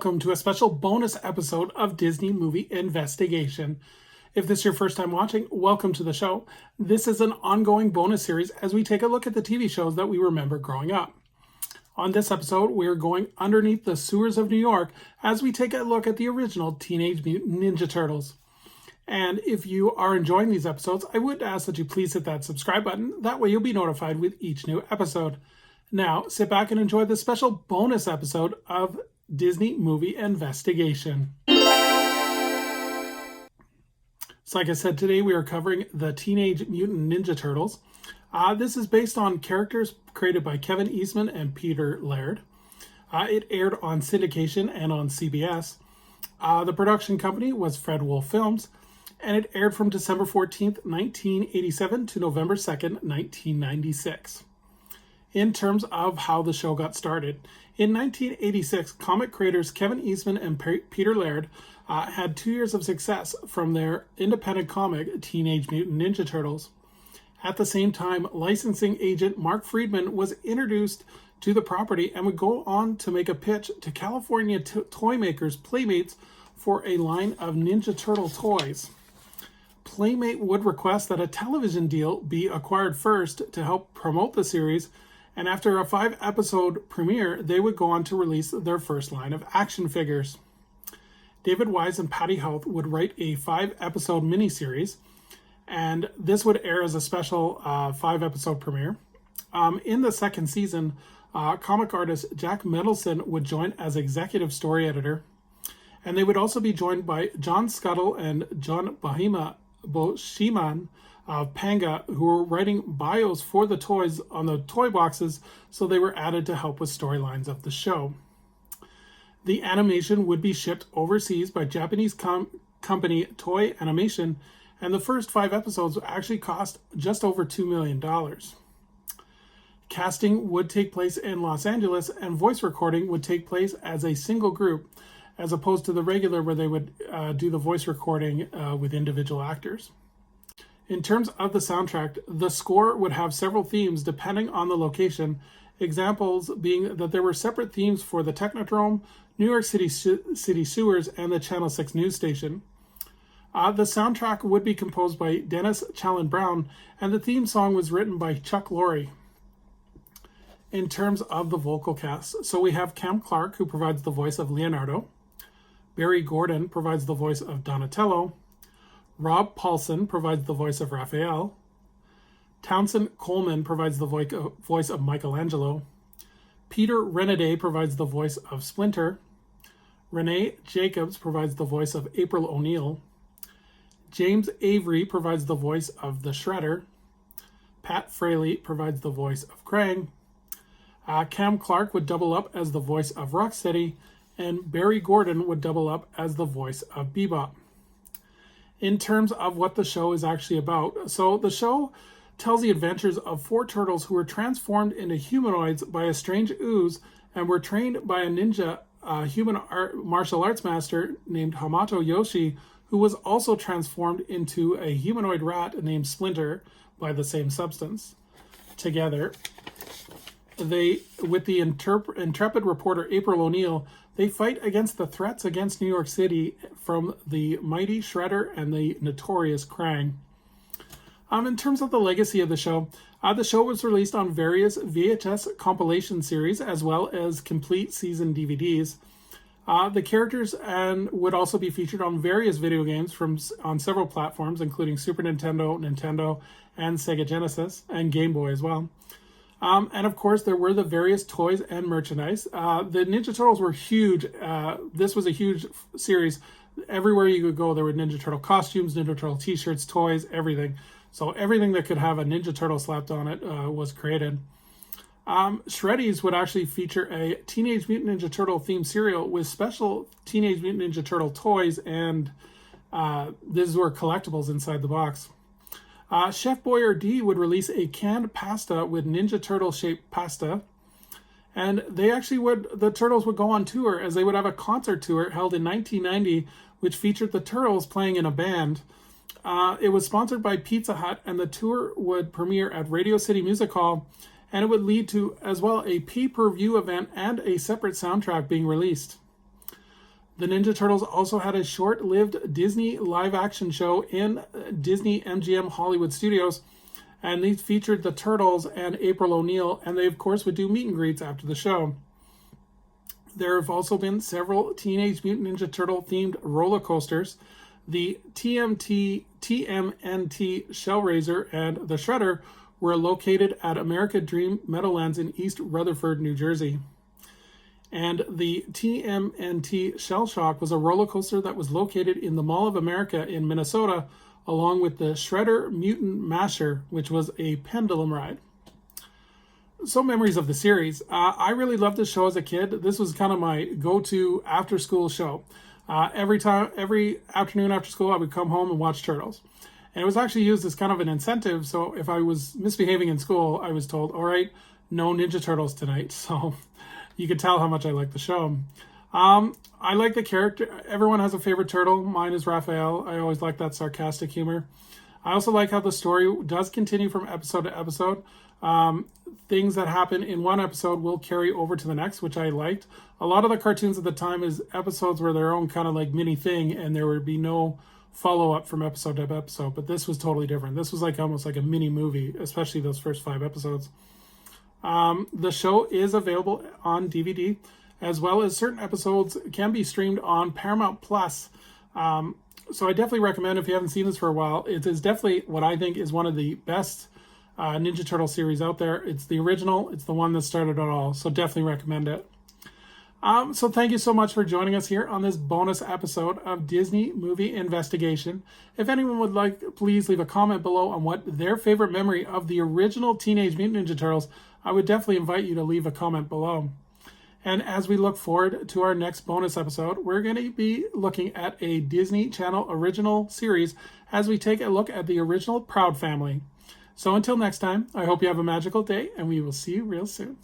welcome to a special bonus episode of Disney Movie Investigation. If this is your first time watching, welcome to the show. This is an ongoing bonus series as we take a look at the TV shows that we remember growing up. On this episode, we are going underneath the sewers of New York as we take a look at the original Teenage Mutant Ninja Turtles. And if you are enjoying these episodes, I would ask that you please hit that subscribe button. That way you'll be notified with each new episode. Now, sit back and enjoy this special bonus episode of Disney Movie Investigation. So like I said, today we are covering the Teenage Mutant Ninja Turtles. This is based on characters created by Kevin Eastman and Peter Laird. It aired on syndication and on CBS. The production company was Fred Wolf Films, and it aired from December 14th, 1987 to November 2nd, 1996. In terms of how the show got started, in 1986, comic creators Kevin Eastman and Peter Laird had 2 years of success from their independent comic Teenage Mutant Ninja Turtles. At the same time, licensing agent Mark Friedman was introduced to the property and would go on to make a pitch to California toy makers Playmates for a line of Ninja Turtle toys. Playmate would request that a television deal be acquired first to help promote the series, and after a 5-episode premiere, they would go on to release their first line of action figures. David Wise and Patty Health would write a 5-episode miniseries, and this would air as a special 5-episode premiere. In the second season, comic artist Jack Mendelson would join as executive story editor, and they would also be joined by John Scuttle and John Boshiman of Panga, who were writing bios for the toys on the toy boxes, so they were added to help with storylines of the show. The animation would be shipped overseas by Japanese company Toei Animation, and the first 5 episodes actually cost just over $2 million. Casting would take place in Los Angeles, and voice recording would take place as a single group, as opposed to the regular where they would do the voice recording with individual actors. In terms of the soundtrack, the score would have several themes depending on the location, examples being that there were separate themes for the Technodrome, New York City sewers, and the Channel 6 news station. The soundtrack would be composed by Dennis Challen Brown, and the theme song was written by Chuck Lorre. In terms of the vocal cast, so we have Cam Clark, who provides the voice of Leonardo. Barry Gordon provides the voice of Donatello. Rob Paulson provides the voice of Raphael. Townsend Coleman provides the voice of Michelangelo. Peter Renaday provides the voice of Splinter. Renee Jacobs provides the voice of April O'Neil. James Avery provides the voice of the Shredder. Pat Fraley provides the voice of Krang. Cam Clark would double up as the voice of Rocksteady, and Barry Gordon would double up as the voice of Bebop. In terms of what the show is actually about, so the show tells the adventures of 4 turtles who were transformed into humanoids by a strange ooze and were trained by a ninja human martial arts master named Hamato Yoshi, who was also transformed into a humanoid rat named Splinter by the same substance. Together, they, with the intrepid reporter April O'Neil, they fight against the threats against New York City from the mighty Shredder and the notorious Krang. In terms of the legacy of the show was released on various VHS compilation series as well as complete season DVDs. The characters would also be featured on various video games on several platforms, including Super Nintendo, Nintendo, and Sega Genesis, and Game Boy as well. And of course, there were the various toys and merchandise. The Ninja Turtles were huge. This was a huge series. Everywhere you could go, there were Ninja Turtle costumes, Ninja Turtle t-shirts, toys, everything. So everything that could have a Ninja Turtle slapped on it was created. Shreddies would actually feature a Teenage Mutant Ninja Turtle themed cereal with special Teenage Mutant Ninja Turtle toys, and these were collectibles inside the box. Chef Boyardee would release a canned pasta with Ninja Turtle shaped pasta, and the Turtles would go on tour, as they would have a concert tour held in 1990 which featured the Turtles playing in a band. It was sponsored by Pizza Hut, and the tour would premiere at Radio City Music Hall, and it would lead to as well a pay-per-view event and a separate soundtrack being released. The Ninja Turtles also had a short-lived Disney live-action show in Disney MGM Hollywood Studios, and these featured the Turtles and April O'Neil, and they, of course, would do meet and greets after the show. There have also been several Teenage Mutant Ninja Turtle-themed roller coasters. The TMNT Shellraiser and the Shredder were located at America Dream Meadowlands in East Rutherford, New Jersey. And the TMNT Shell Shock was a roller coaster that was located in the Mall of America in Minnesota, along with the Shredder Mutant Masher, which was a pendulum ride. So memories of the series. I really loved this show as a kid. This was kind of my go-to after-school show. Every afternoon after school, I would come home and watch Turtles. And it was actually used as kind of an incentive. So if I was misbehaving in school, I was told, all right, no Ninja Turtles tonight. So you could tell how much I like the show. I like the character. Everyone has a favorite turtle. Mine is Raphael. I always like that sarcastic humor. I also like how the story does continue from episode to episode. Things that happen in one episode will carry over to the next, which I liked. A lot of the cartoons at the time is episodes were their own kind of like mini thing, and there would be no follow-up from episode to episode. But this was totally different. This was like almost like a mini movie, especially those first 5 episodes. The show is available on DVD, as well as certain episodes can be streamed on Paramount Plus. So I definitely recommend, if you haven't seen this for a while, it is definitely what I think is one of the best Ninja Turtle series out there. It's the original. It's the one that started it all. So definitely recommend it. So thank you so much for joining us here on this bonus episode of Disney Movie Investigation. If anyone would like, please leave a comment below on what their favorite memory of the original Teenage Mutant Ninja Turtles. I would definitely invite you to leave a comment below. And as we look forward to our next bonus episode, we're going to be looking at a Disney Channel original series as we take a look at the original Proud Family. So until next time, I hope you have a magical day, and we will see you real soon.